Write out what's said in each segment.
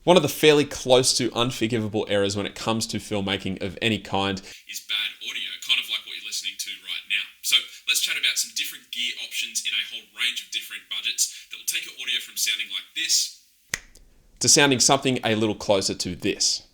One of the fairly close to unforgivable errors when it comes to filmmaking of any kind is bad audio, kind of like what you're listening to right now. So let's chat about some different gear options in a whole range of different budgets that will take your audio from sounding like this to sounding something a little closer to this.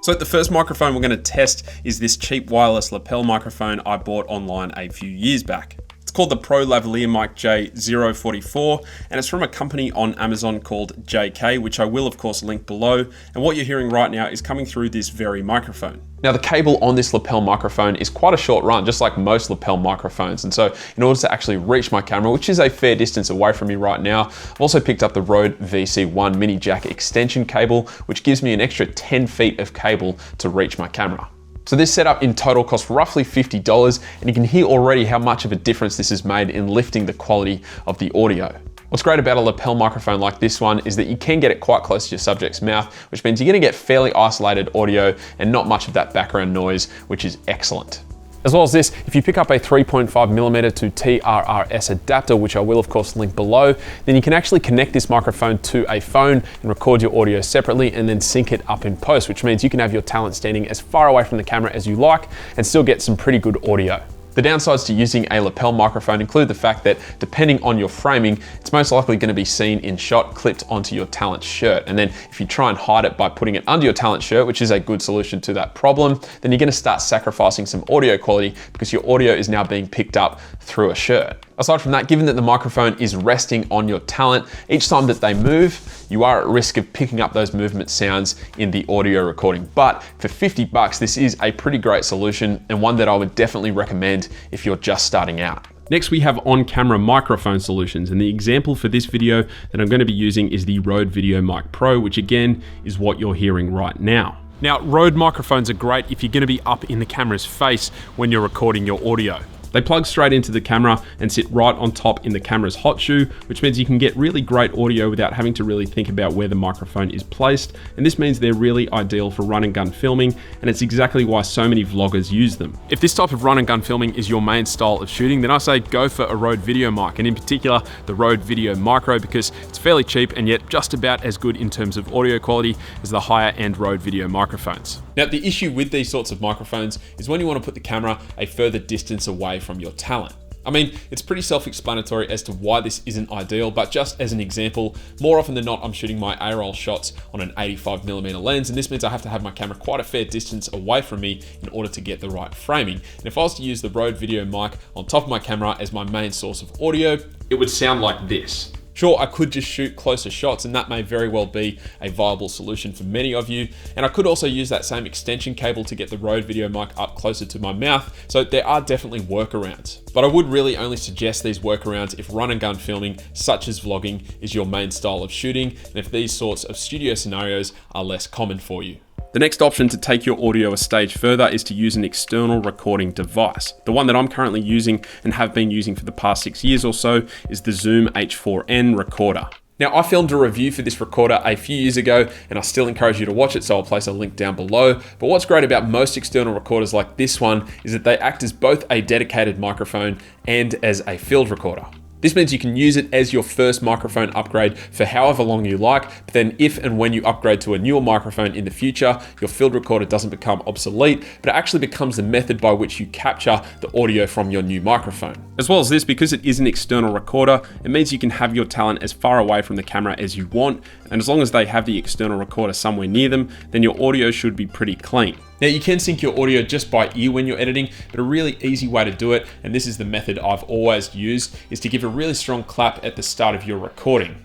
So the first microphone we're going to test is this cheap wireless lapel microphone I bought online a few years back. It's called the Pro Lavalier Mic J044, and it's from a company on Amazon called JK, which I will of course link below. And what you're hearing right now is coming through this very microphone. Now the cable on this lapel microphone is quite a short run, just like most lapel microphones. And so in order to actually reach my camera, which is a fair distance away from me right now, I've also picked up the Rode VC1 mini jack extension cable, which gives me an extra 10 feet of cable to reach my camera. So this setup in total cost roughly $50, and you can hear already how much of a difference this has made in lifting the quality of the audio. What's great about a lapel microphone like this one is that you can get it quite close to your subject's mouth, which means you're gonna get fairly isolated audio and not much of that background noise, which is excellent. As well as this, if you pick up a 3.5mm to TRRS adapter, which I will of course link below, then you can actually connect this microphone to a phone and record your audio separately and then sync it up in post, which means you can have your talent standing as far away from the camera as you like and still get some pretty good audio. The downsides to using a lapel microphone include the fact that depending on your framing, it's most likely going to be seen in shot clipped onto your talent shirt. And then if you try and hide it by putting it under your talent shirt, which is a good solution to that problem, then you're going to start sacrificing some audio quality because your audio is now being picked up through a shirt. Aside from that, given that the microphone is resting on your talent, each time that they move, you are at risk of picking up those movement sounds in the audio recording. But for $50, this is a pretty great solution and one that I would definitely recommend if you're just starting out. Next, we have on-camera microphone solutions, and the example for this video that I'm going to be using is the Rode VideoMic Pro, which again is what you're hearing right now. Now, Rode microphones are great if you're going to be up in the camera's face when you're recording your audio. They plug straight into the camera and sit right on top in the camera's hot shoe, which means you can get really great audio without having to really think about where the microphone is placed. And this means they're really ideal for run and gun filming, and it's exactly why so many vloggers use them. If this type of run and gun filming is your main style of shooting, then I say go for a Rode VideoMic, and in particular the Rode Video Micro, because it's fairly cheap and yet just about as good in terms of audio quality as the higher end Rode video microphones. Now the issue with these sorts of microphones is when you want to put the camera a further distance away from your talent. I mean, it's pretty self-explanatory as to why this isn't ideal, but just as an example, more often than not, I'm shooting my A-roll shots on an 85mm lens, and this means I have to have my camera quite a fair distance away from me in order to get the right framing. And if I was to use the Rode VideoMic on top of my camera as my main source of audio, it would sound like this. Sure, I could just shoot closer shots, and that may very well be a viable solution for many of you. And I could also use that same extension cable to get the Rode VideoMic up closer to my mouth. So there are definitely workarounds. But I would really only suggest these workarounds if run and gun filming, such as vlogging, is your main style of shooting, and if these sorts of studio scenarios are less common for you. The next option to take your audio a stage further is to use an external recording device. The one that I'm currently using and have been using for the past 6 years or so is the Zoom H4n recorder. Now, I filmed a review for this recorder a few years ago, and I still encourage you to watch it, so I'll place a link down below. But what's great about most external recorders like this one is that they act as both a dedicated microphone and as a field recorder. This means you can use it as your first microphone upgrade for however long you like, but then if and when you upgrade to a newer microphone in the future, your field recorder doesn't become obsolete, but it actually becomes the method by which you capture the audio from your new microphone. As well as this, because it is an external recorder, it means you can have your talent as far away from the camera as you want, and as long as they have the external recorder somewhere near them, then your audio should be pretty clean. Now you can sync your audio just by ear when you're editing, but a really easy way to do it, and this is the method I've always used, is to give a really strong clap at the start of your recording.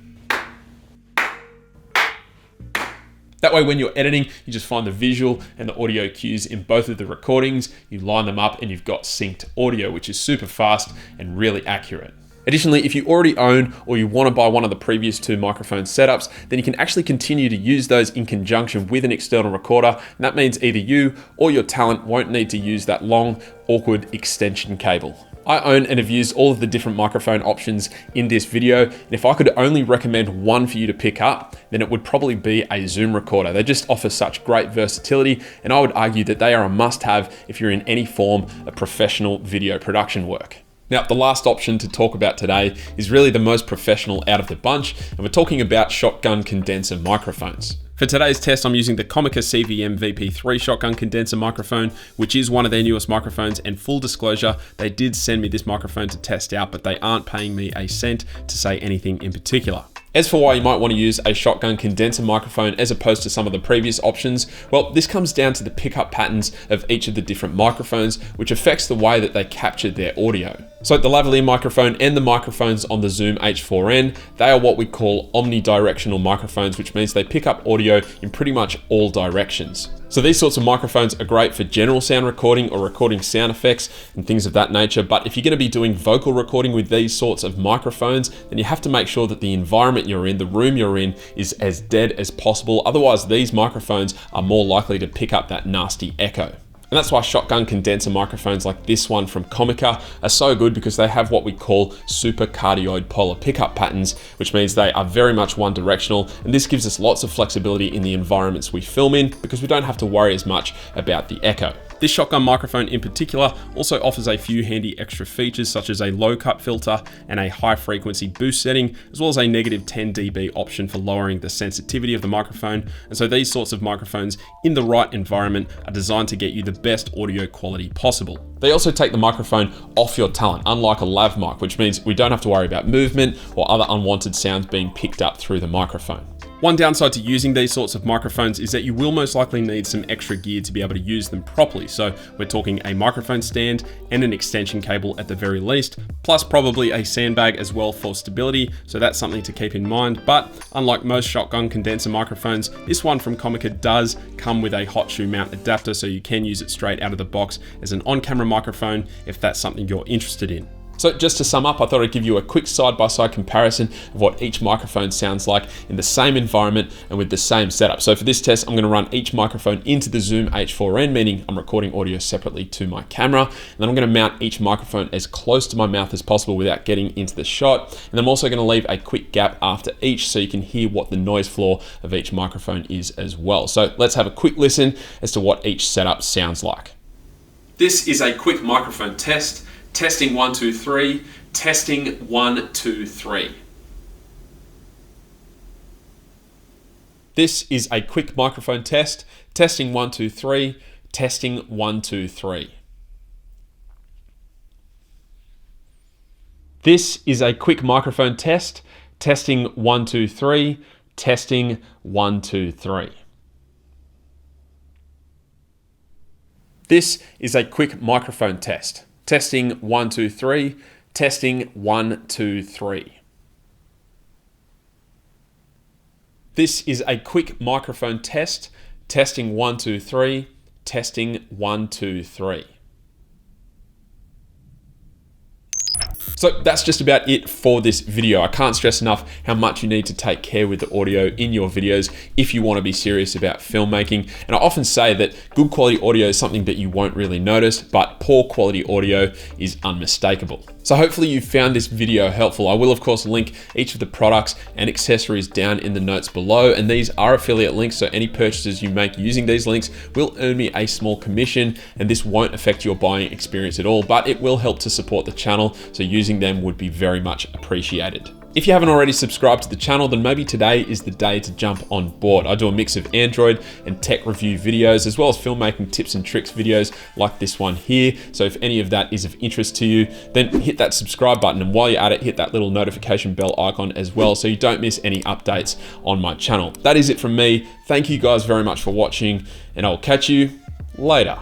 That way when you're editing, you just find the visual and the audio cues in both of the recordings, you line them up and you've got synced audio, which is super fast and really accurate. Additionally, if you already own or you want to buy one of the previous two microphone setups, then you can actually continue to use those in conjunction with an external recorder. And that means either you or your talent won't need to use that long, awkward extension cable. I own and have used all of the different microphone options in this video, and if I could only recommend one for you to pick up, then it would probably be a Zoom recorder. They just offer such great versatility, and I would argue that they are a must-have if you're in any form of professional video production work. Now, the last option to talk about today is really the most professional out of the bunch, and we're talking about shotgun condenser microphones. For today's test, I'm using the Comica CVM VP3 shotgun condenser microphone, which is one of their newest microphones, and full disclosure, they did send me this microphone to test out, but they aren't paying me a cent to say anything in particular. As for why you might want to use a shotgun condenser microphone as opposed to some of the previous options, well, this comes down to the pickup patterns of each of the different microphones, which affects the way that they capture their audio. So the lavalier microphone and the microphones on the Zoom H4n, they are what we call omnidirectional microphones, which means they pick up audio in pretty much all directions. So these sorts of microphones are great for general sound recording or recording sound effects and things of that nature. But if you're going to be doing vocal recording with these sorts of microphones, then you have to make sure that the environment you're in, the room you're in, is as dead as possible. Otherwise, these microphones are more likely to pick up that nasty echo. And that's why shotgun condenser microphones like this one from Comica are so good, because they have what we call super cardioid polar pickup patterns, which means they are very much one directional. And this gives us lots of flexibility in the environments we film in, because we don't have to worry as much about the echo. This shotgun microphone in particular also offers a few handy extra features, such as a low cut filter and a high frequency boost setting, as well as a negative 10 dB option for lowering the sensitivity of the microphone. And so these sorts of microphones in the right environment are designed to get you the best audio quality possible. They also take the microphone off your talent, unlike a lav mic, which means we don't have to worry about movement or other unwanted sounds being picked up through the microphone. One downside to using these sorts of microphones is that you will most likely need some extra gear to be able to use them properly. So we're talking a microphone stand and an extension cable at the very least, plus probably a sandbag as well for stability. So that's something to keep in mind. But unlike most shotgun condenser microphones, this one from Comica does come with a hot shoe mount adapter, so you can use it straight out of the box as an on-camera microphone if that's something you're interested in. So just to sum up, I thought I'd give you a quick side-by-side comparison of what each microphone sounds like in the same environment and with the same setup. So for this test, I'm going to run each microphone into the Zoom H4n, meaning I'm recording audio separately to my camera. And then I'm going to mount each microphone as close to my mouth as possible without getting into the shot. And I'm also going to leave a quick gap after each so you can hear what the noise floor of each microphone is as well. So let's have a quick listen as to what each setup sounds like. This is a quick microphone test. Testing 1, 2, 3. Testing 1, 2, 3. This is a quick microphone test. Testing 1, 2, 3. Testing 1, 2, 3. This is a quick microphone test. Testing 1, 2, 3. Testing 1, 2, 3. This is a quick microphone test. Testing 1, 2, 3. Testing 1, 2, 3. This is a quick microphone test. Testing 1, 2, 3. Testing 1, 2, 3. So that's just about it for this video. I can't stress enough how much you need to take care with the audio in your videos if you want to be serious about filmmaking. And I often say that good quality audio is something that you won't really notice, but poor quality audio is unmistakable. So hopefully you found this video helpful. I will of course link each of the products and accessories down in the notes below, and these are affiliate links, so any purchases you make using these links will earn me a small commission, and this won't affect your buying experience at all, but it will help to support the channel, so using them would be very much appreciated. If you haven't already subscribed to the channel, then maybe today is the day to jump on board. I do a mix of Android and tech review videos, as well as filmmaking tips and tricks videos like this one here. So if any of that is of interest to you, then hit that subscribe button. And while you're at it, hit that little notification bell icon as well, so you don't miss any updates on my channel. That is it from me. Thank you guys very much for watching, and I'll catch you later.